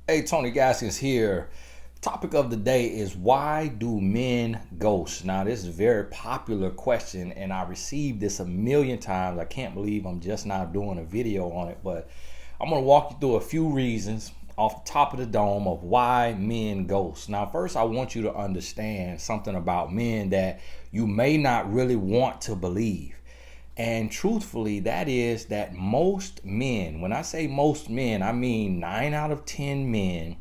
Hey, Tony Gaskins here. Topic of the day is why do men ghost? Now, this is a very popular question, and I received this a million times. I can't believe I'm just now doing a video on it, but I'm going to walk you through a few reasons off the top of the dome of why men ghost. Now, first, I want you to understand something about men that you may not really want to believe. And truthfully, that is that most men, when I say most men, I mean 9 out of 10 men,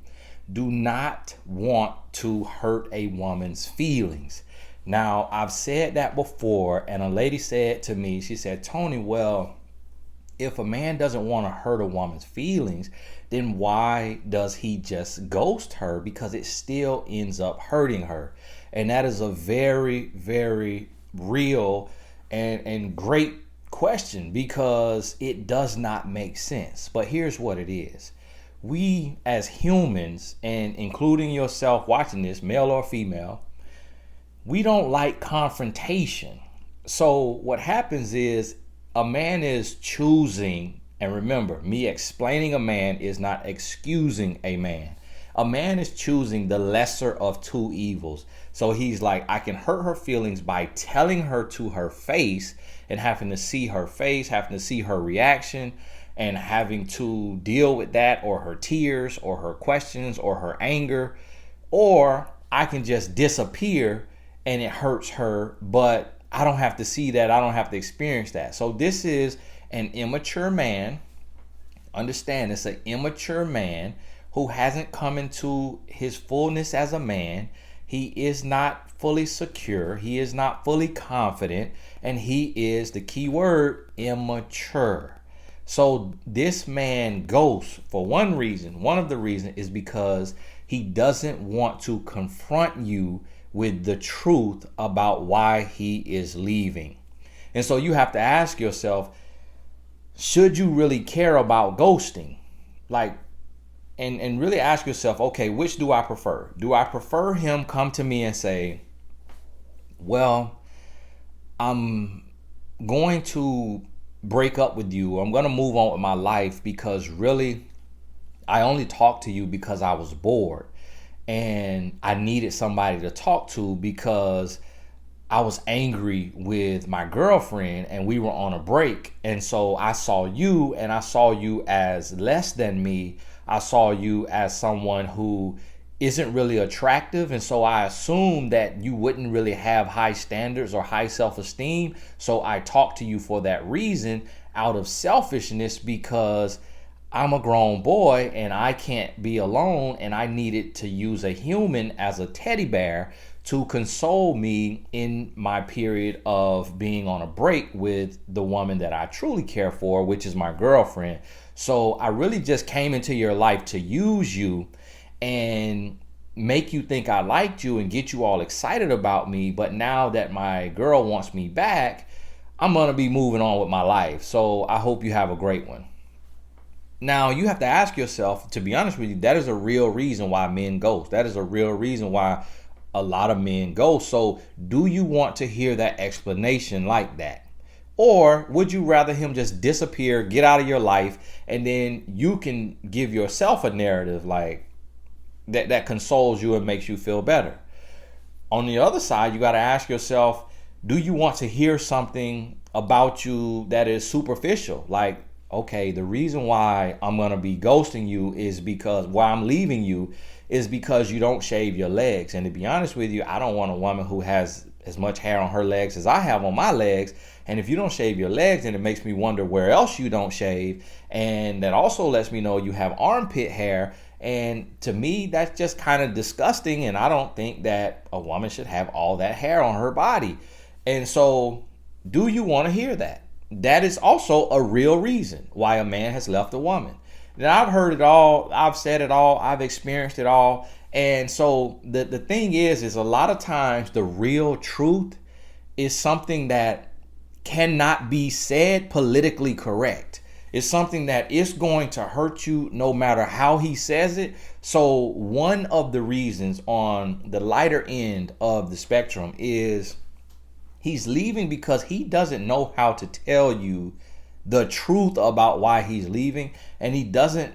do not want to hurt a woman's feelings. Now, I've said that before, and a lady said to me, she said, Tony, well, if a man doesn't want to hurt a woman's feelings, then why does he just ghost her? Because it still ends up hurting her. And that is a very, very real and great question because it does not make sense. But here's what it is. We as humans, and including yourself watching this, male or female, we don't like confrontation. So what happens is a man is choosing, and remember, me explaining a man is not excusing a man. A man is choosing the lesser of two evils. So he's like, I can hurt her feelings by telling her to her face and having to see her face, having to see her reaction, and having to deal with that, or her tears, or her questions, or her anger. Or I can just disappear and it hurts her, but I don't have to see that. I don't have to experience that. So this is an immature man. Understand, it's an immature man who hasn't come into his fullness as a man. He is not fully secure. He is not fully confident. And he is, the key word, immature. So this man ghosts for one reason. One of the reasons is because he doesn't want to confront you with the truth about why he is leaving. And so you have to ask yourself, should you really care about ghosting? Like, and really ask yourself, okay, which do I prefer? Do I prefer him come to me and say, well, I'm going to break up with you. I'm going to move on with my life because really I only talked to you because I was bored and I needed somebody to talk to because I was angry with my girlfriend and we were on a break. And so I saw you, and I saw you as less than me. I saw you as someone who isn't really attractive. And so I assumed that you wouldn't really have high standards or high self-esteem. So I talked to you for that reason, out of selfishness, because I'm a grown boy and I can't be alone, and I needed to use a human as a teddy bear to console me in my period of being on a break with the woman that I truly care for, which is my girlfriend. So I really just came into your life to use you and make you think I liked you and get you all excited about me. But now that my girl wants me back, I'm going to be moving on with my life. So I hope you have a great one. Now, you have to ask yourself, to be honest with you, that is a real reason why men ghost. That is a real reason why a lot of men ghost. So do you want to hear that explanation like that? Or would you rather him just disappear, get out of your life, and then you can give yourself a narrative like that consoles you and makes you feel better? On the other side, you got to ask yourself, do you want to hear something about you that is superficial? Like, okay, the reason why I'm going to be ghosting you is because, why I'm leaving you is because you don't shave your legs. And to be honest with you, I don't want a woman who has as much hair on her legs as I have on my legs. And if you don't shave your legs, then it makes me wonder where else you don't shave. And that also lets me know you have armpit hair. And to me, that's just kind of disgusting. And I don't think that a woman should have all that hair on her body. And so, do you want to hear that? That is also a real reason why a man has left a woman. Now, I've heard it all. I've said it all. I've experienced it all. And so the thing is a lot of times the real truth is something that cannot be said politically correct. It's something that is going to hurt you no matter how he says it. So one of the reasons on the lighter end of the spectrum is he's leaving because he doesn't know how to tell you the truth about why he's leaving, and he doesn't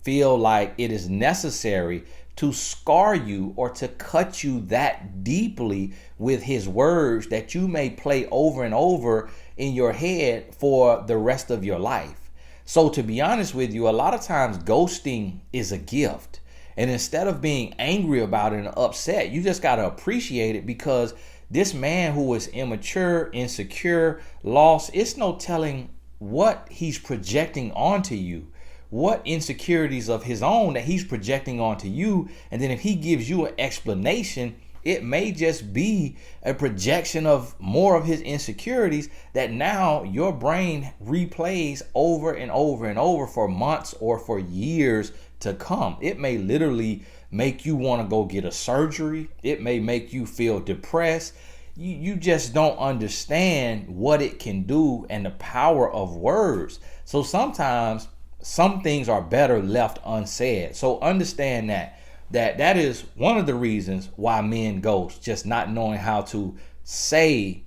feel like it is necessary to scar you or to cut you that deeply with his words that you may play over and over in your head for the rest of your life. So to be honest with you, a lot of times ghosting is a gift. And instead of being angry about it and upset, you just got to appreciate it, because this man who is immature, insecure, lost, it's no telling what he's projecting onto you, what insecurities of his own that he's projecting onto you. And then if he gives you an explanation, it may just be a projection of more of his insecurities that now your brain replays over and over and over for months or for years to come. It may literally make you want to go get a surgery. It may make you feel depressed. You just don't understand what it can do and the power of words. So sometimes some things are better left unsaid. So understand that is one of the reasons why men ghost, just not knowing how to say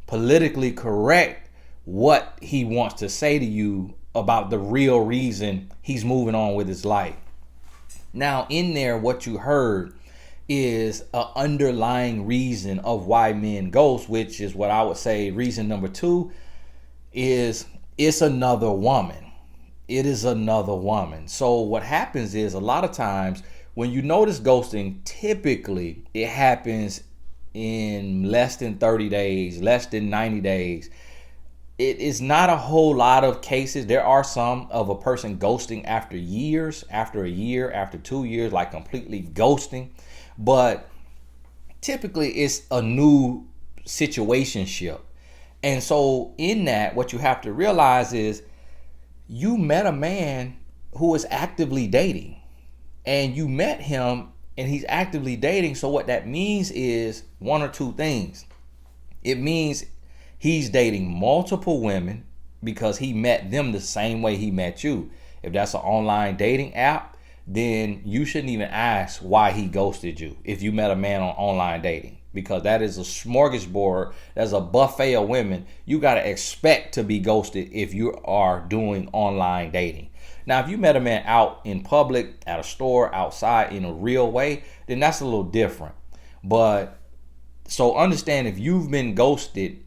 politically correct what he wants to say to you about the real reason he's moving on with his life. Now, in there, what you heard is an underlying reason of why men ghost, which is what I would say reason number 2 is it's another woman. It is another woman. So what happens is a lot of times when you notice ghosting, typically it happens in less than 30 days, less than 90 days. It is not a whole lot of cases. There are some of a person ghosting after years, after a year, after 2 years, like completely ghosting. But typically it's a new situationship. And so in that, what you have to realize is you met a man who is actively dating, and you met him and he's actively dating. So what that means is one or two things. It means he's dating multiple women because he met them the same way he met you. If that's an online dating app, then you shouldn't even ask why he ghosted you if you met a man on online dating, because that is a smorgasbord. There's a buffet of women. You got to expect to be ghosted if you are doing online dating. Now, if you met a man out in public, at a store, outside, in a real way, then that's a little different. But so understand, if you've been ghosted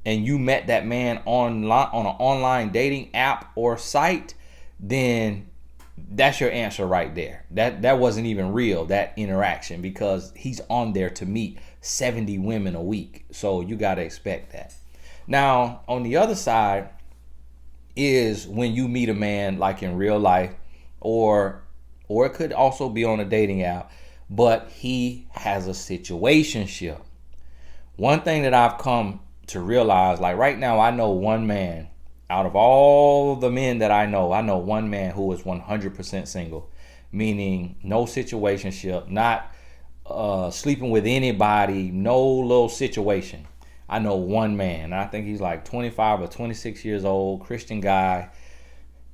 and you met that man online on an online dating app or site, then that's your answer right there. That wasn't even real, that interaction, because he's on there to meet 70 women a week. So you got to expect that. Now, on the other side is when you meet a man like in real life, or it could also be on a dating app, but he has a situationship. One thing that I've come to realize, like right now, I know one man out of all the men that I know one man who is 100% single, meaning no situationship, not sleeping with anybody, no little situation. I know one man. I think he's like 25 or 26 years old, Christian guy,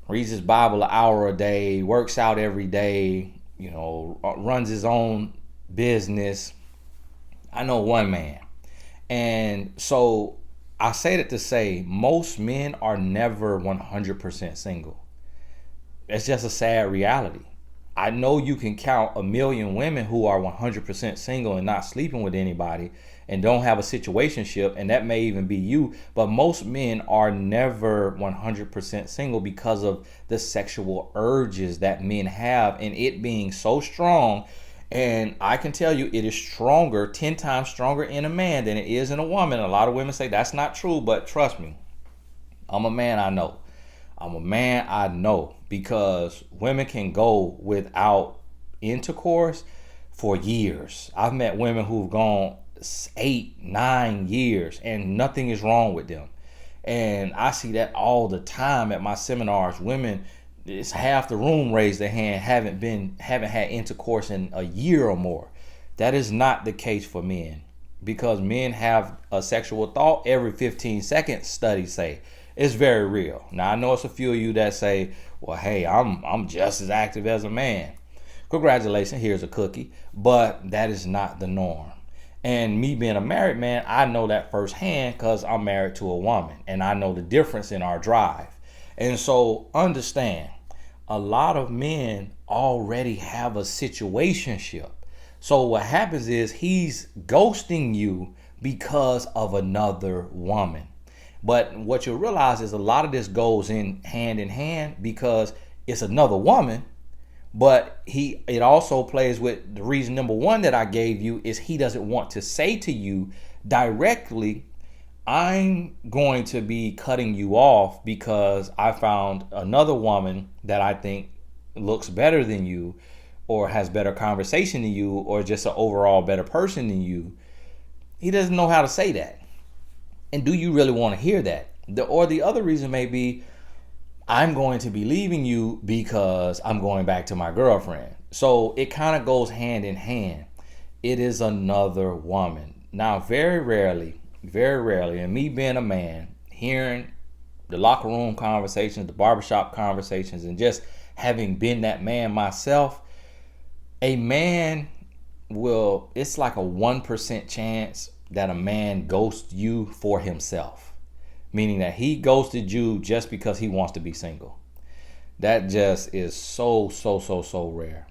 reads his Bible an hour a day, works out every day, runs his own business. I know one man. And so I say that to say most men are never 100% single. It's just a sad reality. I know you can count a million women who are 100% single and not sleeping with anybody and don't have a situationship, and that may even be you, but most men are never 100% single because of the sexual urges that men have, and it being so strong. And I can tell you it is stronger, 10 times stronger in a man than it is in a woman. A lot of women say that's not true, but trust me, I'm a man, I know. I'm a man, I know, because women can go without intercourse for years. I've met women who've gone 8, 9 years and nothing is wrong with them. And I see that all the time at my seminars. Women, it's half the room raise their hand, haven't had intercourse in a year or more. That is not the case for men, because men have a sexual thought every 15 seconds, studies say. It's very real. Now, I know it's a few of you that say, well, hey, I'm just as active as a man. Congratulations, here's a cookie. But that is not the norm. And me being a married man, I know that firsthand because I'm married to a woman, and I know the difference in our drive. And so understand, a lot of men already have a situationship. So what happens is he's ghosting you because of another woman. But what you'll realize is a lot of this goes in hand because it's another woman. But it also plays with the reason number one that I gave you is he doesn't want to say to you directly, I'm going to be cutting you off because I found another woman that I think looks better than you, or has better conversation than you, or just an overall better person than you. He doesn't know how to say that. And do you really want to hear that? Or the other reason may be, I'm going to be leaving you because I'm going back to my girlfriend. So it kind of goes hand in hand. It is another woman. Now, very rarely, and me being a man, hearing the locker room conversations, the barbershop conversations, and just having been that man myself, a man it's like a 1% chance that a man ghosts you for himself. Meaning that he ghosted you just because he wants to be single. That just is so rare.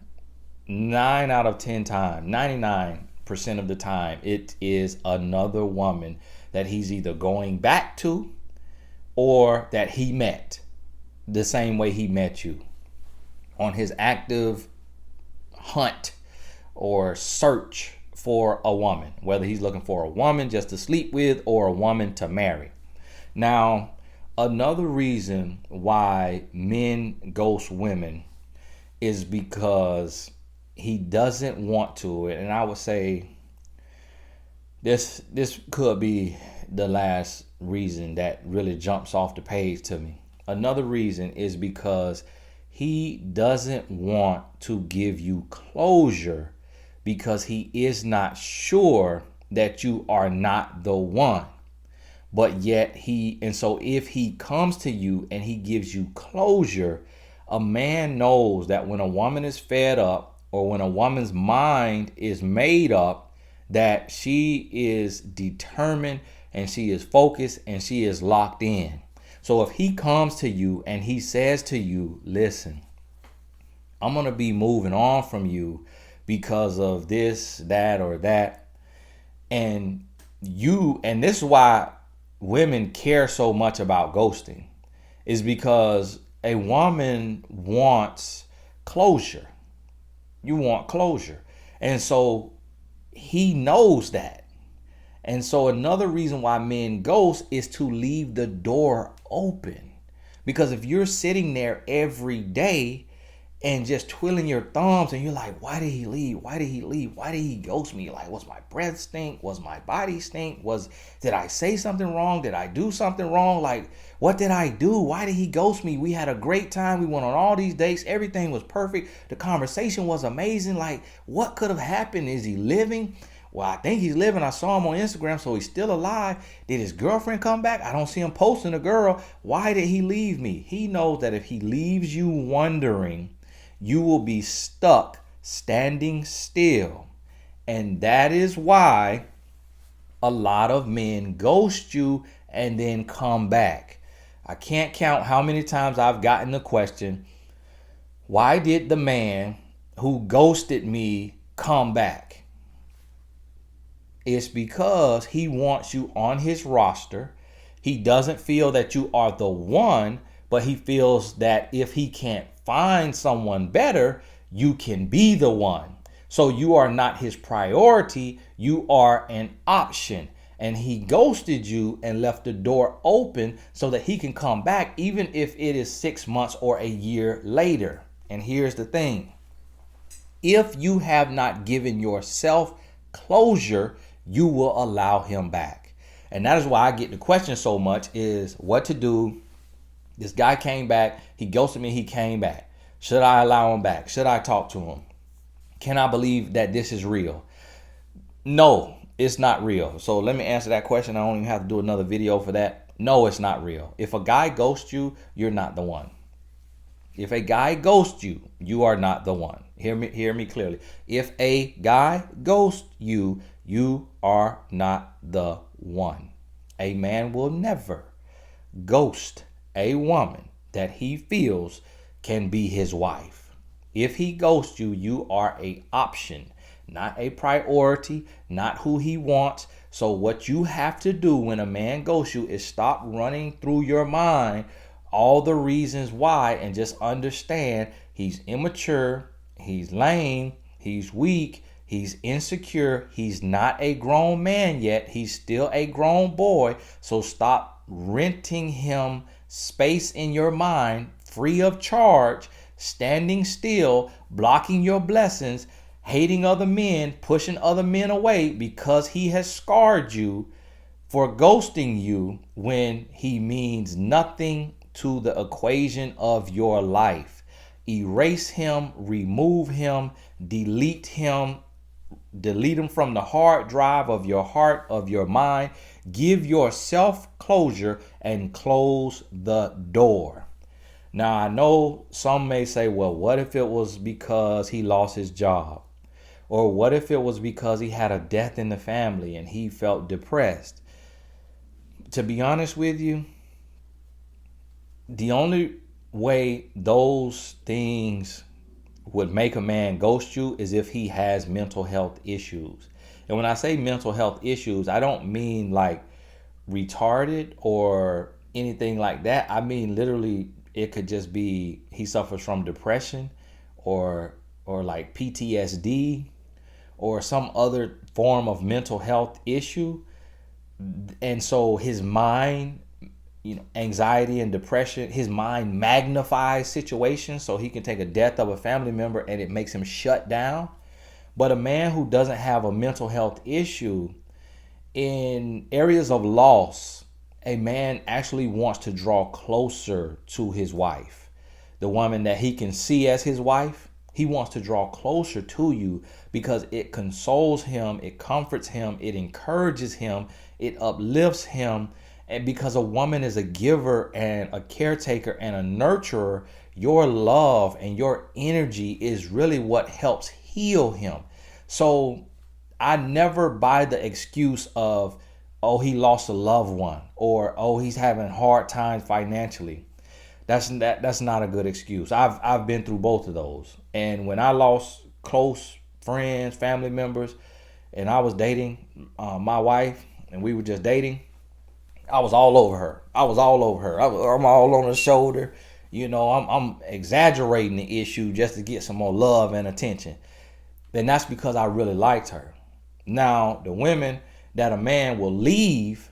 9 out of 10 times, 99% of the time, it is another woman that he's either going back to or that he met the same way he met you on his active hunt or search for a woman, whether he's looking for a woman just to sleep with or a woman to marry. Now, another reason why men ghost women is because he doesn't want to, and I would say this could be the last reason that really jumps off the page to me. Another reason is because he doesn't want to give you closure because he is not sure that you are not the one. But yet so if he comes to you and he gives you closure, a man knows that when a woman is fed up or when a woman's mind is made up, that she is determined and she is focused and she is locked in. So if he comes to you and he says to you, listen, I'm going to be moving on from you because of this, that, or that. And this is why women care so much about ghosting, is because a woman wants closure. You want closure. And so he knows that. And so another reason why men ghost is to leave the door open. Because if you're sitting there every day and just twiddling your thumbs and you're like, why did he leave? Why did he leave? Why did he ghost me? Like, was my breath stink? Was my body stink? Did I say something wrong? Did I do something wrong? Like, what did I do? Why did he ghost me? We had a great time. We went on all these dates. Everything was perfect. The conversation was amazing. Like, what could have happened? Is he living? Well, I think he's living. I saw him on Instagram, so he's still alive. Did his girlfriend come back? I don't see him posting a girl. Why did he leave me? He knows that if he leaves you wondering, you will be stuck standing still. And that is why a lot of men ghost you and then come back. I can't count how many times I've gotten the question, why did the man who ghosted me come back? It's because he wants you on his roster. He doesn't feel that you are the one, but he feels that if he can't find someone better, you can be the one. So you are not his priority. You are an option. And he ghosted you and left the door open so that he can come back, even if it is 6 months or a year later. And here's the thing. If you have not given yourself closure, you will allow him back. And that is why I get the question so much, is what to do. This guy came back. He ghosted me. He came back. Should I allow him back? Should I talk to him? Can I believe that this is real? No, it's not real. So let me answer that question. I don't even have to do another video for that. No, it's not real. If a guy ghosts you, you're not the one. If a guy ghosts you, you are not the one. Hear me clearly. If a guy ghosts you, you are not the one. A man will never ghost a woman that he feels can be his wife. If he ghosts you, you are a option, not a priority, not who he wants. So what you have to do when a man ghosts you is stop running through your mind all the reasons why and just understand he's immature, he's lame, he's weak, he's insecure, he's not a grown man yet, he's still a grown boy. So stop renting him space in your mind free of charge, standing still, blocking your blessings, hating other men, pushing other men away because he has scarred you for ghosting you when he means nothing to the equation of your life. Erase him, remove him, delete him, delete him from the hard drive of your heart, of your mind. Give yourself closure and close the door. Now, I know some may say, well, what if it was because he lost his job? Or what if it was because he had a death in the family and he felt depressed? To be honest with you, the only way those things would make a man ghost you is if he has mental health issues. And when I say mental health issues, I don't mean like retarded or anything like that. I mean literally it could just be he suffers from depression or like PTSD or some other form of mental health issue. And so his mind, anxiety and depression, his mind magnifies situations so he can take a death of a family member and it makes him shut down. But a man who doesn't have a mental health issue, in areas of loss, a man actually wants to draw closer to his wife. The woman that he can see as his wife, he wants to draw closer to you because it consoles him, it comforts him, it encourages him, it uplifts him. And because a woman is a giver and a caretaker and a nurturer, your love and your energy is really what helps heal him. So I never buy the excuse of, oh, he lost a loved one, or oh, he's having hard times financially. That's not a good excuse. I've been through both of those. And when I lost close friends, family members, and I was dating my wife, and we were just dating, I was all over her. I'm all on her shoulder. I'm exaggerating the issue just to get some more love and attention. And that's because I really liked her. Now, the women that a man will leave,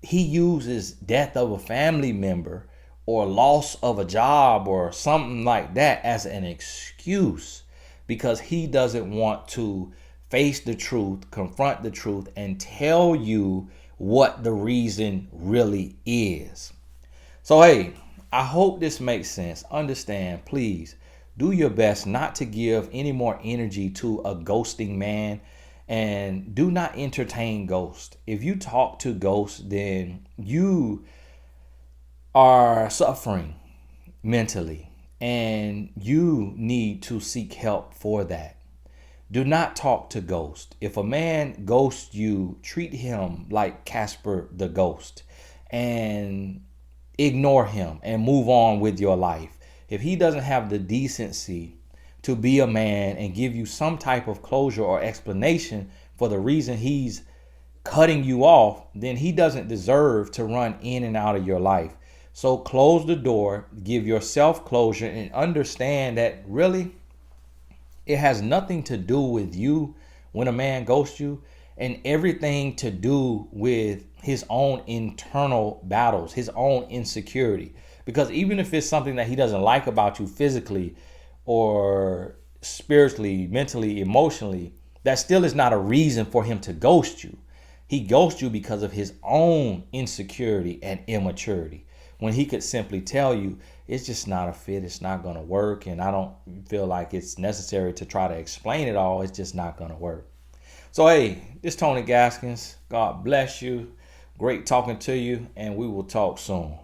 he uses death of a family member or loss of a job or something like that as an excuse because he doesn't want to face the truth, confront the truth, and tell you what the reason really is. So, hey, I hope this makes sense. Understand, please do your best not to give any more energy to a ghosting man, and do not entertain ghosts. If you talk to ghosts, then you are suffering mentally and you need to seek help for that. Do not talk to ghosts. If a man ghosts you, treat him like Casper the Ghost and ignore him and move on with your life. If he doesn't have the decency to be a man and give you some type of closure or explanation for the reason he's cutting you off, then he doesn't deserve to run in and out of your life. So close the door, give yourself closure, and understand that really it has nothing to do with you when a man ghosts you, and everything to do with his own internal battles, his own insecurity. Because even if it's something that he doesn't like about you physically or spiritually, mentally, emotionally, that still is not a reason for him to ghost you. He ghosts you because of his own insecurity and immaturity, when he could simply tell you, it's just not a fit, it's not going to work, and I don't feel like it's necessary to try to explain it all, it's just not going to work. So, hey, this is Tony Gaskins. God bless you. Great talking to you, and we will talk soon.